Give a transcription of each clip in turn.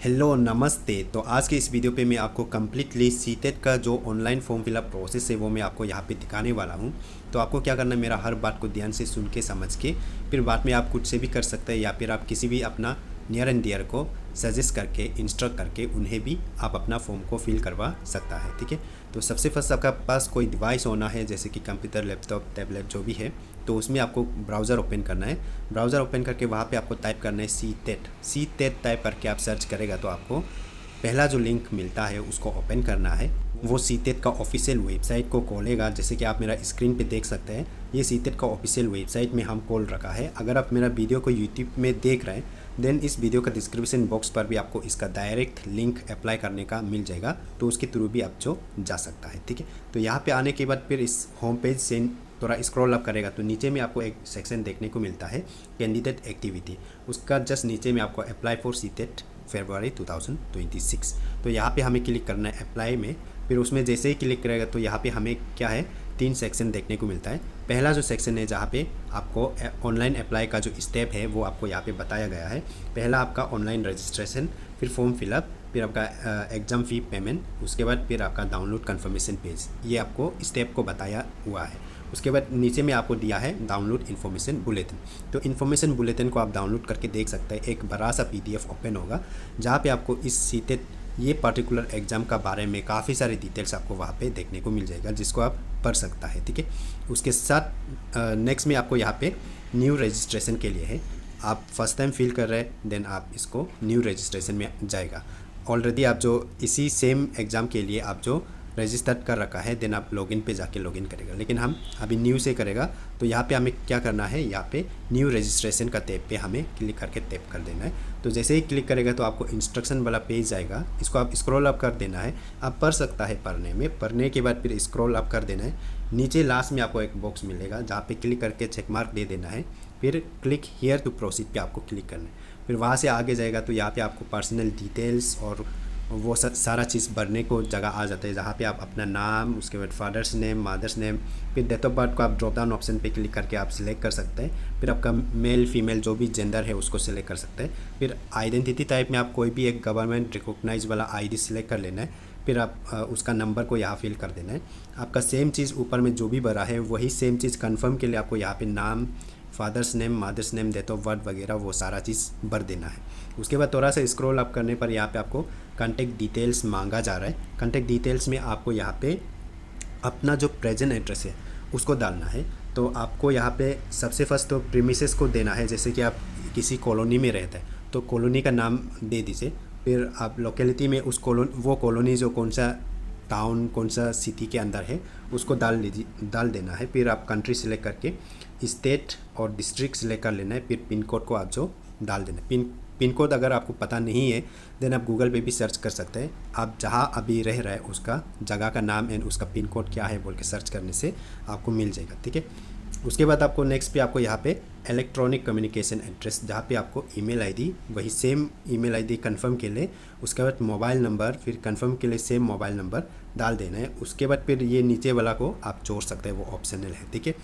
Hello नमस्ते। तो आज के इस वीडियो पे मैं आपको कम्प्लीटली सीटेट का जो ऑनलाइन फॉर्म फिलअप प्रोसेस है वो मैं आपको यहाँ पे दिखाने वाला हूँ। तो आपको क्या करना है, मेरा हर बात को ध्यान से सुन के समझ के फिर बाद में आप खुद से भी कर सकते हैं या फिर आप किसी भी अपना नियर एंड डियर को सजेस्ट करके इंस्ट्रक्ट करके उन्हें भी आप अपना फॉर्म को फिल करवा सकता है। ठीक है, तो सबसे फर्स्ट आपका पास कोई डिवाइस होना है, जैसे कि कंप्यूटर, लैपटॉप, टैबलेट जो भी है। तो उसमें आपको ब्राउज़र ओपन करना है। ब्राउज़र ओपन करके वहाँ पे आपको टाइप करना है सी टेट टाइप करके आप सर्च करेगा तो आपको पहला जो लिंक मिलता है उसको ओपन करना है। वो सी टेट का ऑफिशियल वेबसाइट को खोलेगा, जैसे कि आप मेरा स्क्रीन पे देख सकते हैं। ये सी टेट का ऑफिशियल वेबसाइट में हम खोल रखा है। अगर आप मेरा वीडियो को यूट्यूब में देख रहे हैं देन इस वीडियो का डिस्क्रिप्शन बॉक्स पर भी आपको इसका डायरेक्ट लिंक अप्लाई करने का मिल जाएगा, तो उसके थ्रू भी आप जो जा सकता है। ठीक है, तो यहाँ पे आने के बाद फिर इस होम पेज से थोड़ा स्क्रॉल अप करेगा तो नीचे में आपको एक सेक्शन देखने को मिलता है कैंडिडेट एक्टिविटी। उसका जस्ट नीचे में आपको अप्लाई फॉर सीटेट फरवरी 2026। तो यहाँ पे हमें क्लिक करना है अप्लाई में। फिर उसमें जैसे ही क्लिक करेगा तो यहाँ पे हमें क्या है, 3 सेक्शन देखने को मिलता है। पहला जो सेक्शन है जहाँ पे आपको ऑनलाइन अप्लाई का जो स्टेप है वो आपको यहाँ पे बताया गया है। पहला आपका ऑनलाइन रजिस्ट्रेशन, फिर फॉर्म फिलअप, फिर आपका एग्ज़ाम फ़ी पेमेंट, उसके बाद फिर आपका डाउनलोड कन्फर्मेशन पेज। ये आपको स्टेप को बताया हुआ है। उसके बाद नीचे में आपको दिया है डाउनलोड इन्फॉर्मेशन बुलेटिन। तो इन्फॉर्मेशन बुलेटिन को आप डाउनलोड करके देख सकते हैं। एक बड़ा सा PDF ओपन होगा जहाँ पे आपको इस सीटेट ये पर्टिकुलर एग्ज़ाम का बारे में काफ़ी सारे डिटेल्स आपको वहाँ पे देखने को मिल जाएगा, जिसको आप पढ़ सकता है। ठीक है, उसके साथ नेक्स्ट में आपको यहाँ पे न्यू रजिस्ट्रेशन के लिए है। आप फर्स्ट टाइम फिल कर रहे हैं देन आप इसको न्यू रजिस्ट्रेशन में जाएगा। ऑलरेडी आप जो इसी सेम एग्ज़ाम के लिए आप जो रजिस्टर्ड कर रखा है देन आप लॉगिन पे जाके लॉगिन करेगा, लेकिन हम अभी न्यू से करेगा। तो यहाँ पे हमें क्या करना है, यहाँ पे न्यू रजिस्ट्रेशन का टैब पे हमें क्लिक करके टैप कर देना है। तो जैसे ही क्लिक करेगा तो आपको इंस्ट्रक्शन वाला पेज आएगा, इसको आप स्क्रॉल अप कर देना है। आप पढ़ सकता है पढ़ने के बाद फिर स्क्रॉल अप कर देना है। नीचे लास्ट में आपको एक बॉक्स मिलेगा जहाँ पे क्लिक करके चेक मार्क दे देना है। फिर क्लिक हियर टू प्रोसीड पे आपको क्लिक करना है। फिर वहाँ से आगे जाएगा तो यहाँ पे आपको पर्सनल डिटेल्स और वो सारा चीज़ भरने को जगह आ जाता है, जहाँ पे आप अपना नाम, उसके बाद फादर्स नेम, मदर्स नेम, फिर डेट ऑफ बर्थ को आप ड्रॉप डाउन ऑप्शन पे क्लिक करके आप सिलेक्ट कर सकते हैं। फिर आपका मेल फीमेल जो भी जेंडर है उसको सिलेक्ट कर सकते हैं। फिर आइडेंटिटी टाइप में आप कोई भी एक गवर्नमेंट रिकॉग्नाइज वाला ID सिलेक्ट कर लेना है। फिर आप उसका नंबर को यहाँ फिल कर देना है। आपका सेम चीज़ ऊपर में जो भी भरा है वही सेम चीज़ कन्फर्म के लिए आपको यहाँ पर नाम, father's name, mother's name, date of birth वगैरह वो सारा चीज़ भर देना है। उसके बाद थोड़ा सा स्क्रॉल अप करने पर यहाँ पे आपको कॉन्टैक्ट डिटेल्स मांगा जा रहा है। कॉन्टैक्ट डिटेल्स में आपको यहाँ पे अपना जो प्रेजेंट एड्रेस है उसको डालना है। तो आपको यहाँ पे सबसे फर्स्ट तो प्रीमिसेस को देना है, जैसे कि आप किसी कॉलोनी में रहते हैं तो कॉलोनी का नाम दे दीजिए। फिर आप लोकेलिटी में वो कॉलोनी जो कौन सा टाउन, कौन सा सिटी के अंदर है उसको डाल देना है। फिर आप कंट्री सेलेक्ट करके स्टेट और डिस्ट्रिक्ट सेलेक्ट कर लेना है। फिर पिन कोड को आप जो डाल देना है। पिन कोड अगर आपको पता नहीं है देन आप गूगल पे भी सर्च कर सकते हैं। आप जहाँ अभी रह रहे हैं उसका जगह का नाम एंड उसका पिन कोड क्या है बोल के सर्च करने से आपको मिल जाएगा। ठीक है, उसके बाद आपको नेक्स्ट पे आपको यहाँ पे इलेक्ट्रॉनिक कम्युनिकेशन एड्रेस, जहाँ पे आपको ईमेल आईडी, वही सेम ईमेल आईडी कंफर्म के लिए, उसके बाद मोबाइल नंबर, फिर कंफर्म के लिए सेम मोबाइल नंबर डाल देना है। उसके बाद फिर ये नीचे वाला को आप जोड़ सकते हैं, वो ऑप्शनल है। ठीक है,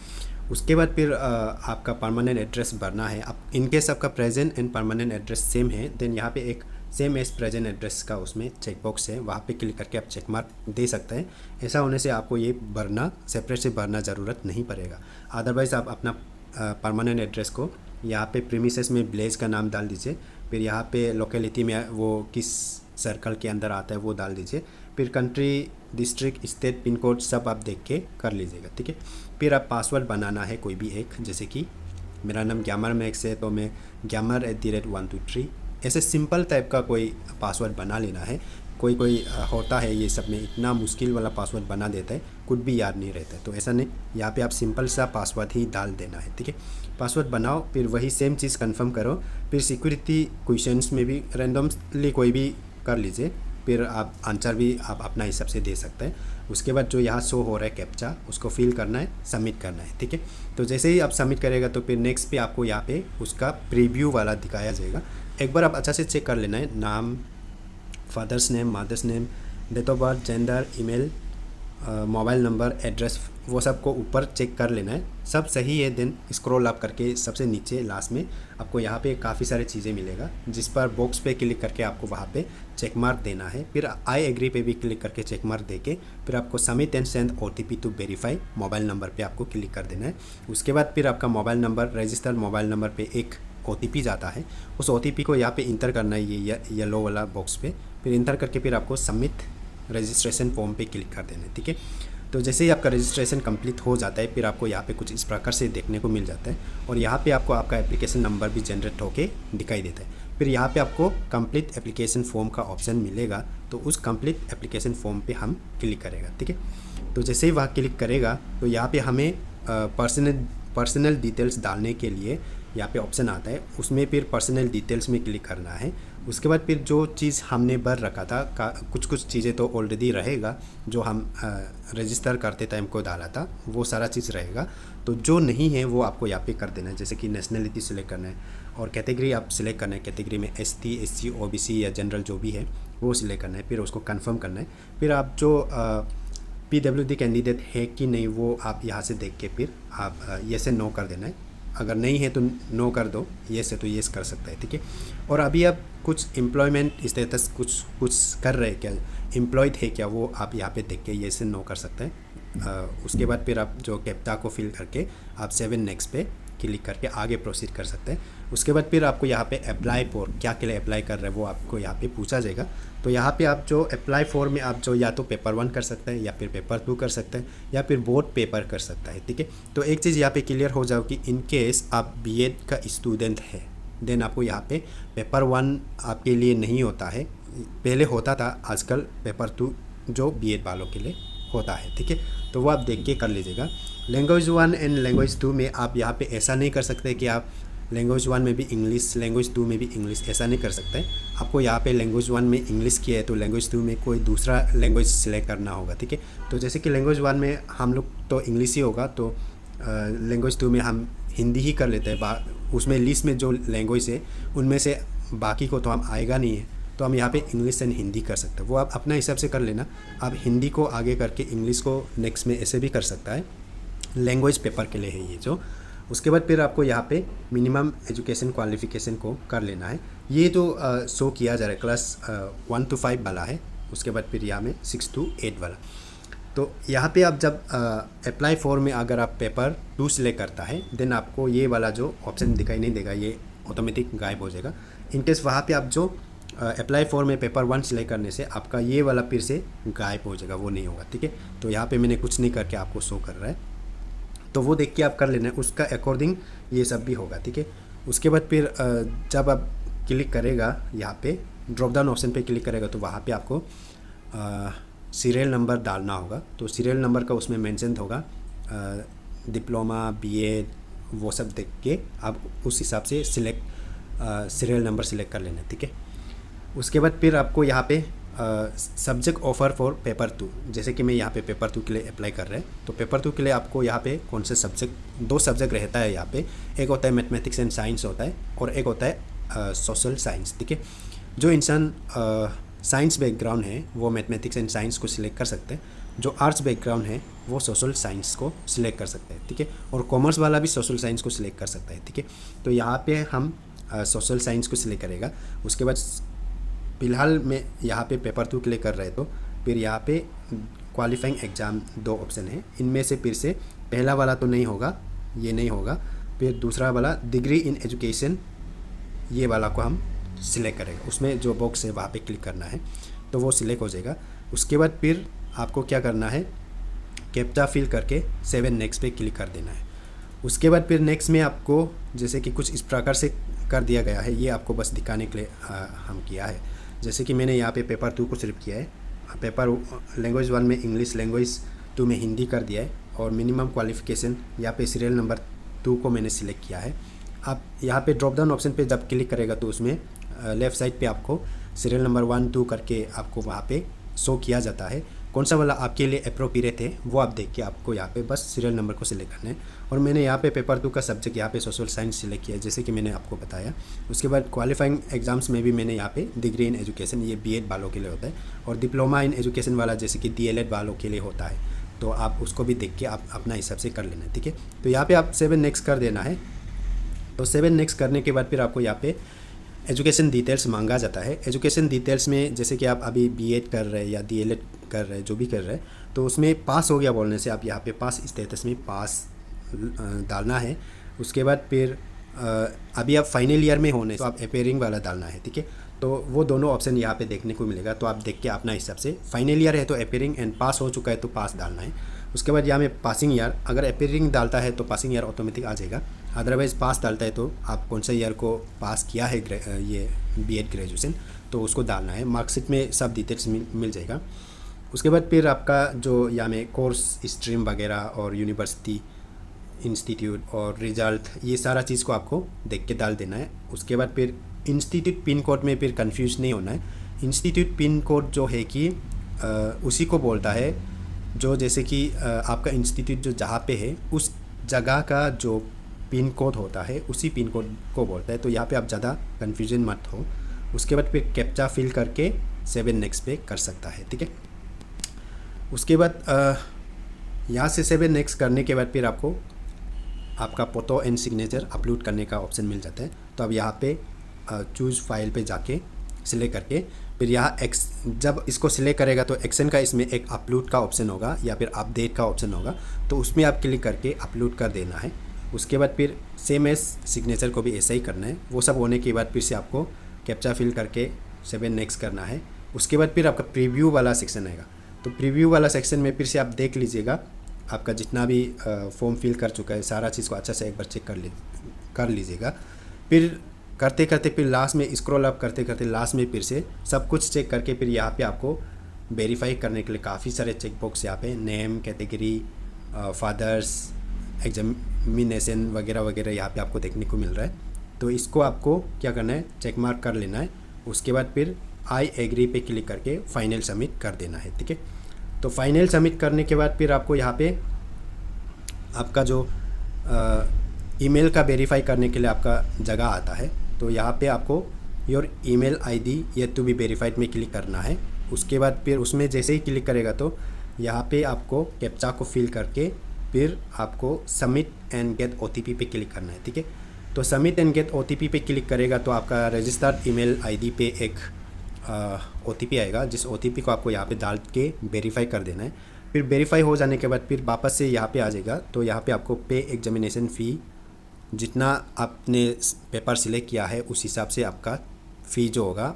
उसके बाद फिर आपका परमानेंट एड्रेस भरना है। आप इनकेस आपका present and permanent address same है देन यहाँ पे एक सेम एज प्रेजेंट एड्रेस का उसमें चेक बॉक्स है, वहाँ पे क्लिक करके आप चेक मार्क दे सकते हैं। ऐसा होने से आपको ये भरना सेपरेट से भरना ज़रूरत नहीं पड़ेगा। अदरवाइज़ आप अपना परमानेंट एड्रेस को यहाँ पे प्रीमिसेस में विलेज का नाम डाल दीजिए। फिर यहाँ पे लोकेलिटी में वो किस सर्कल के अंदर आता है वो डाल दीजिए। फिर country, district, state, pin code सब आप देख के कर लीजिएगा। ठीक है, फिर आप पासवर्ड बनाना है कोई भी एक, जैसे कि मेरा नाम ग्यामर मैक्स है तो मैं ग्यामर@123 ऐसे सिंपल टाइप का कोई पासवर्ड बना लेना है। कोई होता है ये सब में इतना मुश्किल वाला पासवर्ड बना देता है, कुछ भी याद नहीं रहता है, तो ऐसा नहीं, यहाँ पे आप सिंपल सा पासवर्ड ही डाल देना है। ठीक है, पासवर्ड बनाओ, फिर वही सेम चीज़ कंफर्म करो। फिर सिक्योरिटी क्वेश्चंस में भी रैंडमली कोई भी कर लीजिए, फिर आप आंसर भी आप अपना हिसाब से दे सकते हैं। उसके बाद जो यहाँ शो हो रहा है कैप्चा उसको फिल करना है, सबमिट करना है। ठीक है, तो जैसे ही आप सबमिट करेगा तो फिर नेक्स्ट पे आपको यहाँ पे उसका प्रीव्यू वाला दिखाया जाएगा। एक बार आप अच्छा से चेक कर लेना है, नाम, father's name, mother's name, date of birth, gender, email, mobile number, address वो सब को ऊपर चेक कर लेना है, सब सही है। देन स्क्रॉल अप करके सबसे नीचे लास्ट में आपको यहाँ पे काफ़ी सारी चीज़ें मिलेगा, जिस पर बॉक्स पे क्लिक करके आपको वहाँ पे चेक मार्क देना है। फिर आई एग्री पे भी क्लिक करके चेक मार्क देके फिर आपको submit and send OTP to verify mobile number पे आपको क्लिक कर देना है। उसके बाद फिर आपका mobile number, registered mobile number पे एक OTP जाता है, उस OTP को यहाँ पे इंटर करना है, ये येलो वाला बॉक्स पे। फिर इंटर करके फिर आपको सबमिट रजिस्ट्रेशन फॉर्म पे क्लिक कर देना है, ठीक है। तो जैसे ही आपका रजिस्ट्रेशन कंप्लीट हो जाता है, फिर आपको यहाँ पे कुछ इस प्रकार से देखने को मिल जाता है, और यहाँ पे आपको आपका एप्लीकेशन नंबर भी जनरेट होके दिखाई देता है। फिर यहाँ पे आपको कंप्लीट एप्लीकेशन फॉर्म का ऑप्शन मिलेगा, तो उस कंप्लीट एप्लीकेशन फॉर्म पे हम क्लिक करेगा, ठीक है। तो जैसे ही वहाँ क्लिक करेगा तो यहाँ पे हमें पर्सनल डिटेल्स डालने के लिए यहाँ पे ऑप्शन आता है, उसमें फिर पर्सनल डिटेल्स में क्लिक करना है। उसके बाद फिर जो चीज़ हमने भर रखा था कुछ चीज़ें तो ऑलरेडी रहेगा, जो हम रजिस्टर करते टाइम को डाला था वो सारा चीज़ रहेगा। तो जो नहीं है वो आपको यहाँ पे कर देना है, जैसे कि नेशनलिटी सिलेक्ट करना है और कैटेगरी आप सिलेक्ट करना है। कैटेगरी में ST SC OBC या जनरल जो भी है वो सिलेक्ट करना है, फिर उसको कन्फर्म करना है। फिर आप जो PWD कैंडिडेट है कि नहीं वो आप यहाँ से देख के फिर आप ये से नो कर देना है। अगर नहीं है तो नो कर दो, ये से तो येस कर सकता है, ठीक है। और अभी आप कुछ एम्प्लॉयमेंट स्टेटस कुछ कर रहे हैं क्या, एम्प्लॉयड है क्या, वो आप यहाँ पे देख के ये से नो कर सकते हैं। उसके बाद फिर आप जो कैप्चा को फिल करके आप 7 नेक्स्ट पे क्लिक करके आगे प्रोसीड कर सकते हैं। उसके बाद फिर आपको यहाँ पे अप्लाई फॉर क्या के लिए अप्लाई कर रहे हैं वो आपको यहाँ पे पूछा जाएगा। तो यहाँ पे आप जो अप्लाई फॉर में आप जो या तो पेपर 1 कर सकते हैं या फिर पेपर 2 कर सकते हैं या फिर बोथ पेपर कर सकता है, ठीक है। तो एक चीज़ यहाँ पे क्लियर हो जाओ कि इन केस आप BEd का स्टूडेंट है, देन आपको यहाँ पे पेपर 1 आपके लिए नहीं होता है, पहले होता था, आजकल पेपर 2 जो BEd वालों के लिए होता है, ठीक है। तो वो आप देख के कर लीजिएगा। लैंग्वेज 1 एंड लैंग्वेज 2 में आप यहाँ पे ऐसा नहीं कर सकते कि आप लैंग्वेज 1 में भी इंग्लिश, लैंग्वेज 2 में भी इंग्लिश, ऐसा नहीं कर सकते। आपको यहाँ पे लैंग्वेज 1 में इंग्लिश किया है तो लैंग्वेज 2 में कोई दूसरा लैंग्वेज सिलेक्ट करना होगा, ठीक है। तो जैसे कि लैंग्वेज 1 में हम लोग तो इंग्लिश ही होगा, तो लैंग्वेज 2 में हम हिंदी ही कर लेते हैं। उसमें लिस्ट में जो लैंग्वेज है उनमें से बाकी को तो हम आएगा नहीं है, तो हम यहाँ पे इंग्लिश एंड हिंदी कर सकते हैं। वो आप अपना हिसाब से कर लेना। आप हिंदी को आगे करके इंग्लिश को नेक्स्ट में ऐसे भी कर सकता है, लैंग्वेज पेपर के लिए है ये जो। उसके बाद फिर आपको यहाँ पे मिनिमम एजुकेशन क्वालिफिकेशन को कर लेना है। ये तो शो किया जा रहा है क्लास 1 to 5 वाला है। उसके बाद फिर यहाँ में 6 to 8 वाला। तो यहाँ पे आप जब अप्लाई फॉर में अगर आप पेपर 2 सिलेक्ट करता है, देन आपको ये वाला जो ऑप्शन दिखाई नहीं देगा, ये ऑटोमेटिक गायब हो जाएगा। इनकेस वहाँ पे आप जो अप्लाई फॉर में पेपर 1 सिलेक्ट करने से आपका ये वाला फिर से गायब हो जाएगा, वो नहीं होगा, ठीक है। तो यहाँ पे मैंने कुछ नहीं करके आपको शो कर रहा है, तो वो देख के आप कर लेना है, उसका अकॉर्डिंग ये सब भी होगा, ठीक है। उसके बाद फिर जब आप क्लिक करेगा यहाँ पे ड्रॉप डाउन ऑप्शन पे क्लिक करेगा तो वहाँ पे आपको सीरियल नंबर डालना होगा। तो सीरियल नंबर का उसमें मेंशन होगा, डिप्लोमा BEd वो सब देख के आप उस हिसाब से सिलेक्ट सीरियल नंबर सिलेक्ट कर लेना, ठीक है। उसके बाद फिर आपको यहाँ पे सब्जेक्ट ऑफर फॉर पेपर 2, जैसे कि मैं यहाँ पे पेपर 2 के लिए अप्लाई कर रहे हैं, तो पेपर 2 के लिए आपको यहाँ पे कौन से सब्जेक्ट, 2 सब्जेक्ट रहता है यहाँ पे। एक होता है मैथमेटिक्स एंड साइंस होता है और एक होता है सोशल साइंस, ठीक है। जो इंसान साइंस बैकग्राउंड है वो मैथमेटिक्स एंड साइंस को सिलेक्ट कर सकते हैं, जो आर्ट्स बैकग्राउंड है वो सोशल साइंस को सिलेक्ट कर सकते हैं, ठीक है। और कॉमर्स वाला भी सोशल साइंस को सिलेक्ट कर सकता है, ठीक है। तो यहाँ पे हम सोशल साइंस को सिलेक्ट करेगा। उसके बाद फिलहाल मैं यहाँ पे पेपर 2 क्लिक कर रहे तो फिर यहाँ पे क्वालिफाइंग एग्ज़ाम 2 ऑप्शन है, इनमें से फिर से पहला वाला तो नहीं होगा, ये नहीं होगा। फिर दूसरा वाला डिग्री इन एजुकेशन, ये वाला को हम सिलेक्ट करेगा। उसमें जो बॉक्स है वहाँ पे क्लिक करना है तो वो सिलेक्ट हो जाएगा। उसके बाद फिर आपको क्या करना है, कैप्चा फिल करके 7 नेक्स्ट पे क्लिक कर देना है। उसके बाद फिर नेक्स्ट में आपको जैसे कि कुछ इस प्रकार से कर दिया गया है, ये आपको बस दिखाने के लिए हम किया है। जैसे कि मैंने यहाँ पे पेपर 2 को सिलेक्ट किया है, पेपर लैंग्वेज 1 में इंग्लिश, लैंग्वेज 2 में हिंदी कर दिया है, और मिनिमम क्वालिफिकेशन यहाँ पे सीरियल नंबर 2 को मैंने सिलेक्ट किया है। आप यहाँ पे ड्रॉप डाउन ऑप्शन पे जब क्लिक करेगा तो उसमें लेफ़्ट साइड पे आपको सीरियल नंबर 1 2 करके आपको वहाँ पे शो किया जाता है। कौन सा वाला आपके लिए अप्रोप्रिएट है वो आप देख के आपको यहाँ पे बस सीरियल नंबर को सिलेक्ट करना है। और मैंने यहाँ पे पेपर 2 का सब्जेक्ट यहाँ पे सोशल साइंस सिलेक्ट किया है, जैसे कि मैंने आपको बताया। उसके बाद क्वालिफाइंग एग्जाम्स में भी मैंने यहाँ पे डिग्री इन एजुकेशन, ये BEd वालों के लिए होता है, और डिप्लोमा इन एजुकेशन वाला जैसे कि DLED वालों के लिए होता है। तो आप उसको भी देख के आप अपना हिसाब से कर लेना, ठीक है। तो यहाँ पे आप 7 नेक्स्ट कर देना है। तो 7 नेक्स्ट करने के बाद फिर आपको यहाँ पे एजुकेशन डिटेल्स मांगा जाता है। एजुकेशन डिटेल्स में जैसे कि आप अभी बीएड कर रहे हैं या डीएलएड कर रहे हैं, जो भी कर रहे हैं, तो उसमें पास हो गया बोलने से आप यहाँ पे पास स्टेटस में पास डालना है। उसके बाद फिर अभी आप फाइनल ईयर में होने तो आप अपेयरिंग वाला डालना है, ठीक है। तो वो दोनों ऑप्शन यहाँ पे देखने को मिलेगा, तो आप देख के अपना हिसाब से, फाइनल ईयर है तो अपेयरिंग एंड पास हो चुका है तो पास डालना है। उसके बाद यहाँ में पासिंग ईयर, अगर अपेयरिंग डालता है तो पासिंग ईयर ऑटोमेटिक आ जाएगा, अदरवाइज़ पास डालता है तो आप कौन सा ईयर को पास किया है ये बीएड ग्रेजुएशन, तो उसको डालना है। मार्कशीट में सब डिटेल्स मिल जाएगा। उसके बाद फिर आपका जो यहाँ में कोर्स स्ट्रीम वगैरह और यूनिवर्सिटी इंस्टीट्यूट और रिजल्ट, ये सारा चीज़ को आपको देख के डाल देना है। उसके बाद फिर इंस्टीट्यूट पिन कोड में फिर कंफ्यूज नहीं होना है। इंस्टीट्यूट पिन कोड जो है कि उसी को बोलता है जो, जैसे कि आपका इंस्टीट्यूट जो जहाँ पे है उस जगह का जो पिन कोड होता है उसी पिन कोड को बोलता है। तो यहाँ पे आप ज़्यादा कन्फ्यूजन मत हो। उसके बाद फिर कैप्चा फिल करके 7 नेक्स्ट पे कर सकता है, ठीक है। उसके बाद यहाँ से 7 नेक्स्ट करने के बाद फिर आपको आपका फोटो एंड सिग्नेचर अपलोड करने का ऑप्शन मिल जाता है। तो अब यहाँ पे चूज़ फाइल पे जाके सिलेक्ट करके फिर यहाँ जब इसको सिलेक्ट करेगा तो एक्शन का इसमें एक अपलोड का ऑप्शन होगा या फिर अपडेट का ऑप्शन होगा, तो उसमें आप क्लिक करके अपलोड कर देना है। उसके बाद फिर सेम एज सिग्नेचर को भी ऐसा ही करना है। वो सब होने के बाद फिर से आपको कैप्चा फिल करके 7 नेक्स्ट करना है। उसके बाद फिर आपका प्रीव्यू वाला सेक्शन आएगा। तो प्रीव्यू वाला सेक्शन में फिर से आप देख लीजिएगा, आपका जितना भी फॉर्म फिल कर चुका है सारा चीज़ को अच्छा से एक बार चेक कर लीजिएगा। फिर करते करते फिर लास्ट में स्क्रॉल अप करते करते लास्ट में फिर से सब कुछ चेक करके फिर यहाँ पे आपको वेरीफाई करने के लिए काफ़ी सारे चेक बॉक्स यहाँ पे नेम, कैटेगरी, फादर्स, एग्जामिनेशन वगैरह वगैरह यहाँ पे आपको देखने को मिल रहा है। तो इसको आपको क्या करना है, चेक मार्क कर लेना है। उसके बाद फिर आई एग्री पे क्लिक करके फाइनल सबमिट कर देना है, ठीक है। तो फाइनल सबमिट करने के बाद फिर आपको यहाँ पे आपका जो ईमेल का वेरीफाई करने के लिए आपका जगह आता है। तो यहाँ पे आपको your email ID yet to be verified में क्लिक करना है। उसके बाद फिर उसमें जैसे ही क्लिक करेगा तो यहाँ पे आपको कैप्चा को फिल करके फिर आपको सबमिट एंड गेट ओटीपी पे क्लिक करना है, ठीक है। तो सबमिट एंड गेट ओटीपी पे क्लिक करेगा तो आपका रजिस्टर्ड ईमेल आईडी पे एक ओटीपी आएगा, जिस ओटीपी को आपको यहाँ पे डाल के वेरीफाई कर देना है। फिर वेरीफाई हो जाने के बाद फिर वापस से यहाँ पे आ जाएगा। तो यहाँ पे आपको पे एग्जामिनेशन फ़ी, जितना आपने पेपर सिलेक्ट किया है उस हिसाब से आपका फ़ी जो होगा,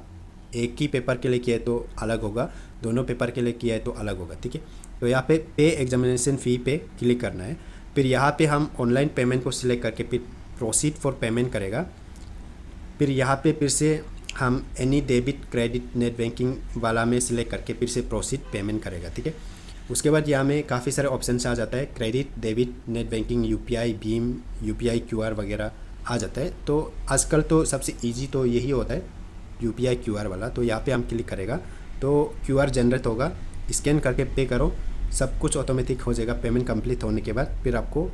एक ही पेपर के लिए किया है तो अलग होगा, दोनों पेपर के लिए किया है तो अलग होगा, ठीक है। तो यहाँ पे एग्जामिनेशन फ़ी पे क्लिक करना है। फिर यहाँ पे हम ऑनलाइन पेमेंट को सिलेक्ट करके फिर प्रोसीड फॉर पेमेंट करेगा। फिर यहाँ पे फिर से हम any debit credit net banking वाला में सिलेक्ट करके फिर से प्रोसीड पेमेंट करेगा, ठीक है। उसके बाद यहाँ में काफ़ी सारे ऑप्शन आ जाता है, credit, debit, net banking, UPI, Bhim, UPI QR वगैरह आ जाता है। तो आजकल तो सबसे इजी तो यही होता है यूपीआई क्यूआर वाला। तो यहाँ पे हम क्लिक करेगा तो क्यूआर जनरेट होगा, स्कैन करके पे करो, सब कुछ ऑटोमेटिक हो जाएगा। पेमेंट कंप्लीट होने के बाद फिर आपको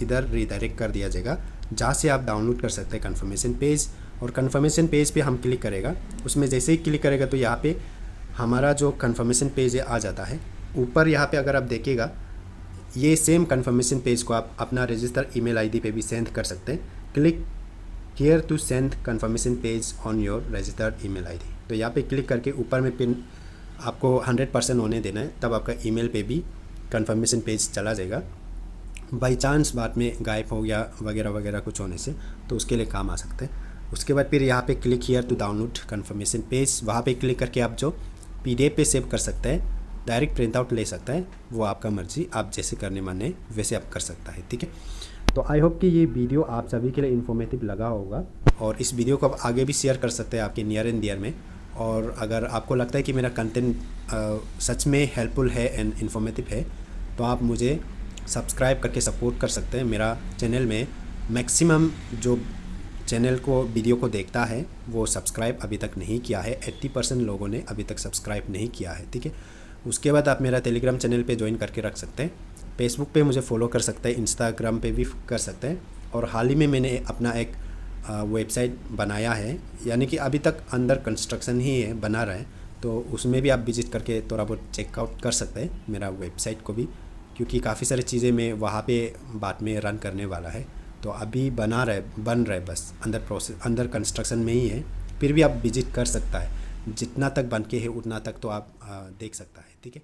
इधर रिडायरेक्ट कर दिया जाएगा, जहाँ से आप डाउनलोड कर सकते हैं कन्फर्मेशन पेज। और कन्फर्मेशन पेज पे हम क्लिक करेगा, उसमें जैसे ही क्लिक करेगा तो यहाँ पे हमारा जो कन्फर्मेशन पेज है आ जाता है। ऊपर यहाँ पे अगर आप देखिएगा, ये सेम कन्फर्मेशन पेज को आप अपना रजिस्टर ईमेल आईडी पे भी सेंड कर सकते हैं। Click here to send confirmation page on your registered email ID. तो यहाँ पे क्लिक करके ऊपर में पिन आपको 100% होने देना है, तब आपका ईमेल पे भी कन्फर्मेशन पेज चला जाएगा। बाई चांस बाद में गायब हो गया वगैरह वगैरह कुछ होने से, तो उसके लिए काम आ सकते हैं। उसके बाद फिर यहाँ पे click here to download confirmation page, वहाँ पे क्लिक करके आप जो PDF पे सेव कर सकते हैं, डायरेक्ट प्रिंट आउट ले सकता है, वो आपका मर्जी, आप जैसे करने माने वैसे आप कर सकता है, ठीक है। तो आई होप कि ये वीडियो आप सभी के लिए इन्फॉर्मेटिव लगा होगा, और इस वीडियो को आप आगे भी शेयर कर सकते हैं आपके नियर एंड डियर में। और अगर आपको लगता है कि मेरा कंटेंट सच में हेल्पफुल है एंड इन्फॉर्मेटिव है, तो आप मुझे सब्सक्राइब करके सपोर्ट कर सकते हैं। मेरा चैनल में मैक्सिमम जो चैनल को वीडियो को देखता है वो सब्सक्राइब अभी तक नहीं किया है, 80% लोगों ने अभी तक सब्सक्राइब नहीं किया है, ठीक है। उसके बाद आप मेरा टेलीग्राम चैनल पे ज्वाइन करके रख सकते हैं, फेसबुक पे मुझे फॉलो कर सकते हैं, इंस्टाग्राम पे भी कर सकते हैं। और हाल ही में मैंने अपना एक वेबसाइट बनाया है, यानी कि अभी तक अंडर कंस्ट्रक्शन ही है, बना रहा है, तो उसमें भी आप विजिट करके थोड़ा बहुत चेकआउट कर सकते हैं मेरा वेबसाइट को भी, क्योंकि काफ़ी सारी चीज़ें मैं वहाँ पे बाद में रन करने वाला है। तो अभी बन रहा है, बस अंदर कंस्ट्रक्शन में ही है। फिर भी आप विजिट कर सकता है, जितना तक बन के है उतना तक तो आप देख सकता है, ठीक है।